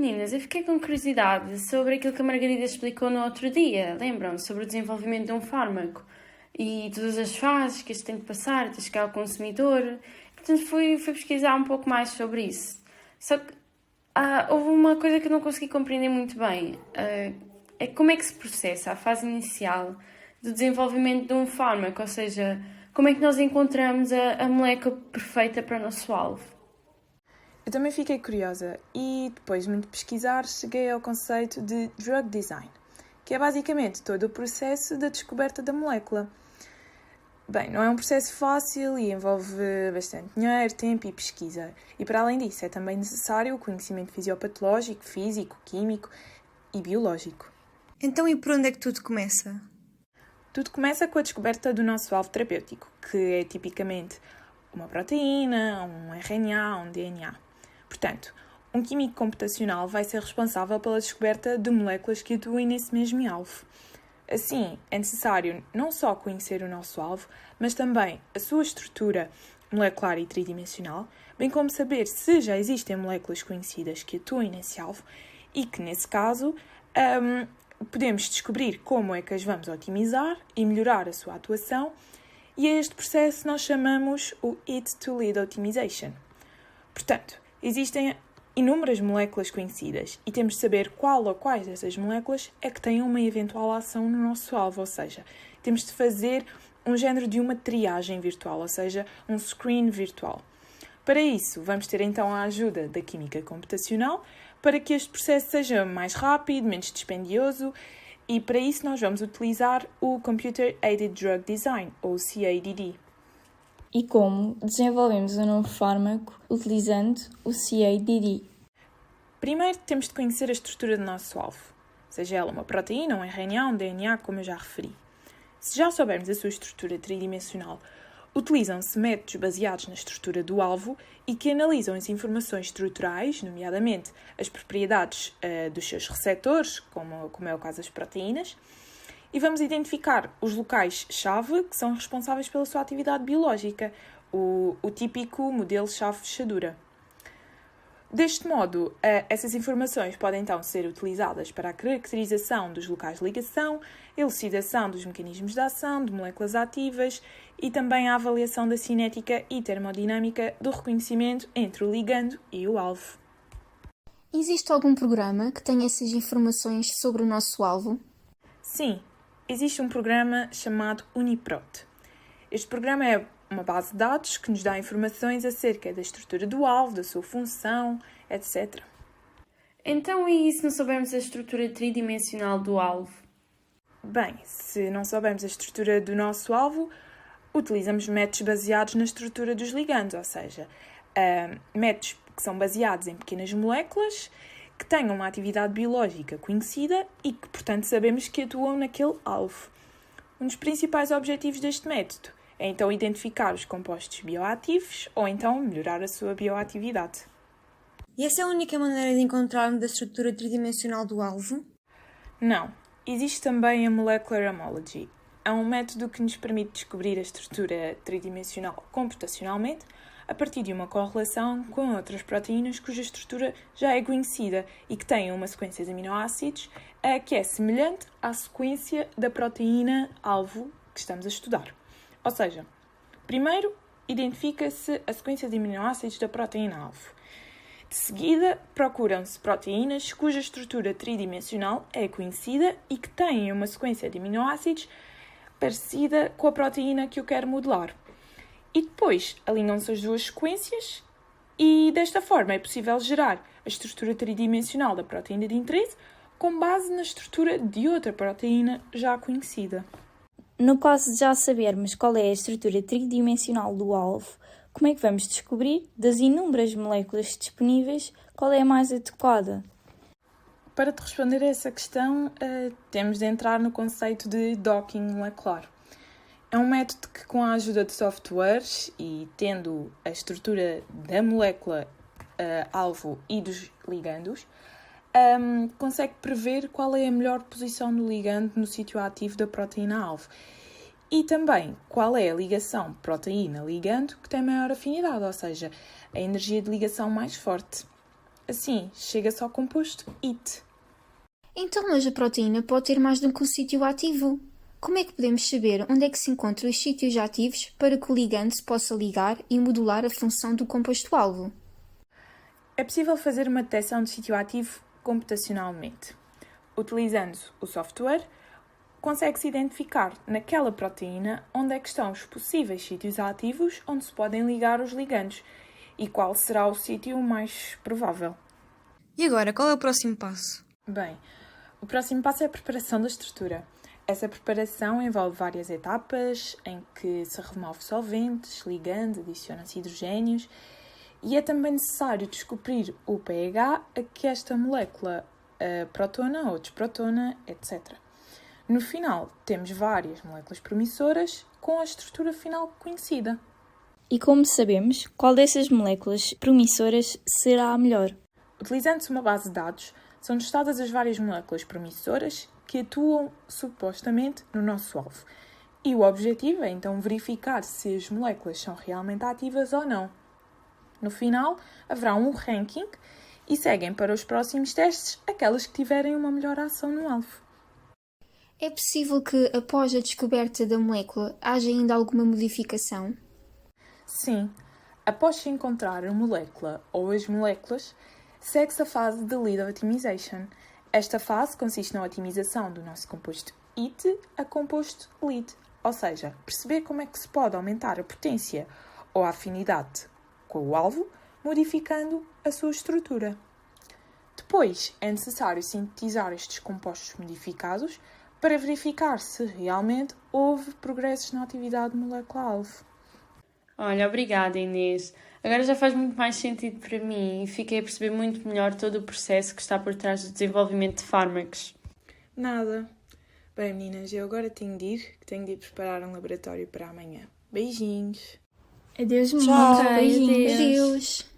Meninas, eu fiquei com curiosidade sobre aquilo que a Margarida explicou no outro dia. Lembram? Sobre o desenvolvimento de um fármaco e todas as fases que este tem que passar até chegar ao consumidor. Portanto, fui pesquisar um pouco mais sobre isso. Só que houve uma coisa que eu não consegui compreender muito bem. É como é que se processa a fase inicial do desenvolvimento de um fármaco, ou seja, como é que nós encontramos a molécula perfeita para o nosso alvo. Eu também fiquei curiosa e, depois de muito pesquisar, cheguei ao conceito de drug design, que é basicamente todo o processo da descoberta da molécula. Bem, não é um processo fácil e envolve bastante dinheiro, tempo e pesquisa. E, para além disso, é também necessário o conhecimento fisiopatológico, físico, químico e biológico. Então, e por onde é que tudo começa? Tudo começa com a descoberta do nosso alvo terapêutico, que é tipicamente uma proteína, um RNA, um DNA. Portanto, um químico computacional vai ser responsável pela descoberta de moléculas que atuem nesse mesmo alvo. Assim, é necessário não só conhecer o nosso alvo, mas também a sua estrutura molecular e tridimensional, bem como saber se já existem moléculas conhecidas que atuem nesse alvo e que, nesse caso, podemos descobrir como é que as vamos otimizar e melhorar a sua atuação, e a este processo nós chamamos o Hit-to-Lead Optimization. Portanto, existem inúmeras moléculas conhecidas e temos de saber qual ou quais dessas moléculas é que têm uma eventual ação no nosso alvo, ou seja, temos de fazer um género de uma triagem virtual, ou seja, um screen virtual. Para isso, vamos ter então a ajuda da química computacional para que este processo seja mais rápido, menos dispendioso, e para isso nós vamos utilizar o Computer Aided Drug Design, ou CADD. E como desenvolvemos um novo fármaco utilizando o CADD? Primeiro temos de conhecer a estrutura do nosso alvo, seja ela uma proteína, um RNA, um DNA, como eu já referi. Se já soubermos a sua estrutura tridimensional, utilizam-se métodos baseados na estrutura do alvo e que analisam as informações estruturais, nomeadamente as propriedades dos seus receptores, como é o caso das proteínas, e vamos identificar os locais-chave que são responsáveis pela sua atividade biológica, o típico modelo-chave fechadura. Deste modo, essas informações podem então ser utilizadas para a caracterização dos locais de ligação, elucidação dos mecanismos de ação, de moléculas ativas e também a avaliação da cinética e termodinâmica do reconhecimento entre o ligando e o alvo. Existe algum programa que tenha essas informações sobre o nosso alvo? Sim, existe um programa chamado UniProt. Este programa é uma base de dados que nos dá informações acerca da estrutura do alvo, da sua função, etc. Então, e se não soubermos a estrutura tridimensional do alvo? Bem, se não soubermos a estrutura do nosso alvo, utilizamos métodos baseados na estrutura dos ligandos, ou seja, métodos que são baseados em pequenas moléculas que tenham uma atividade biológica conhecida e que, portanto, sabemos que atuam naquele alvo. Um dos principais objetivos deste método é então identificar os compostos bioativos ou então melhorar a sua bioatividade. E essa é a única maneira de encontrarmos a estrutura tridimensional do alvo? Não. Existe também a Molecular Homology. É um método que nos permite descobrir a estrutura tridimensional computacionalmente a partir de uma correlação com outras proteínas cuja estrutura já é conhecida e que têm uma sequência de aminoácidos que é semelhante à sequência da proteína-alvo que estamos a estudar. Ou seja, primeiro identifica-se a sequência de aminoácidos da proteína-alvo. De seguida, procuram-se proteínas cuja estrutura tridimensional é conhecida e que têm uma sequência de aminoácidos parecida com a proteína que eu quero modelar. E depois alinham-se as duas sequências e desta forma é possível gerar a estrutura tridimensional da proteína de interesse com base na estrutura de outra proteína já conhecida. No caso de já sabermos qual é a estrutura tridimensional do alvo, como é que vamos descobrir, das inúmeras moléculas disponíveis, qual é a mais adequada? Para te responder a essa questão, temos de entrar no conceito de docking molecular. É um método que, com a ajuda de softwares e tendo a estrutura da molécula alvo e dos ligandos, consegue prever qual é a melhor posição do ligando no sítio ativo da proteína-alvo e também qual é a ligação proteína-ligando que tem maior afinidade, ou seja, a energia de ligação mais forte. Assim, chega-se ao composto IT. Então, mas a proteína pode ter mais do que um sítio ativo. Como é que podemos saber onde é que se encontram os sítios ativos para que o ligando se possa ligar e modular a função do composto-alvo? É possível fazer uma detecção de sítio ativo computacionalmente. Utilizando o software, consegue-se identificar naquela proteína onde é que estão os possíveis sítios ativos onde se podem ligar os ligandos e qual será o sítio mais provável. E agora, qual é o próximo passo? Bem, o próximo passo é a preparação da estrutura. Essa preparação envolve várias etapas em que se remove solventes, ligandos, adiciona-se hidrogénios e é também necessário descobrir o pH a que esta molécula protona ou desprotona, etc. No final, temos várias moléculas promissoras com a estrutura final conhecida. E como sabemos, qual dessas moléculas promissoras será a melhor? Utilizando-se uma base de dados, são listadas as várias moléculas promissoras que atuam supostamente no nosso alvo. E o objetivo é então verificar se as moléculas são realmente ativas ou não. No final, haverá um ranking e seguem para os próximos testes aquelas que tiverem uma melhor ação no alvo. É possível que, após a descoberta da molécula, haja ainda alguma modificação? Sim, após se encontrar a molécula ou as moléculas, segue-se a fase de lead optimization. Esta fase consiste na otimização do nosso composto IT a composto lead, ou seja, perceber como é que se pode aumentar a potência ou a afinidade com o alvo, modificando a sua estrutura. Depois, é necessário sintetizar estes compostos modificados para verificar se realmente houve progressos na atividade molecular-alvo. Olha, obrigada, Inês. Agora já faz muito mais sentido para mim e fiquei a perceber muito melhor todo o processo que está por trás do desenvolvimento de fármacos. Nada. Bem, meninas, eu agora tenho de ir, que tenho de ir preparar um laboratório para amanhã. Beijinhos! Adeus, Tchau, meninas. beijinhos. Adeus.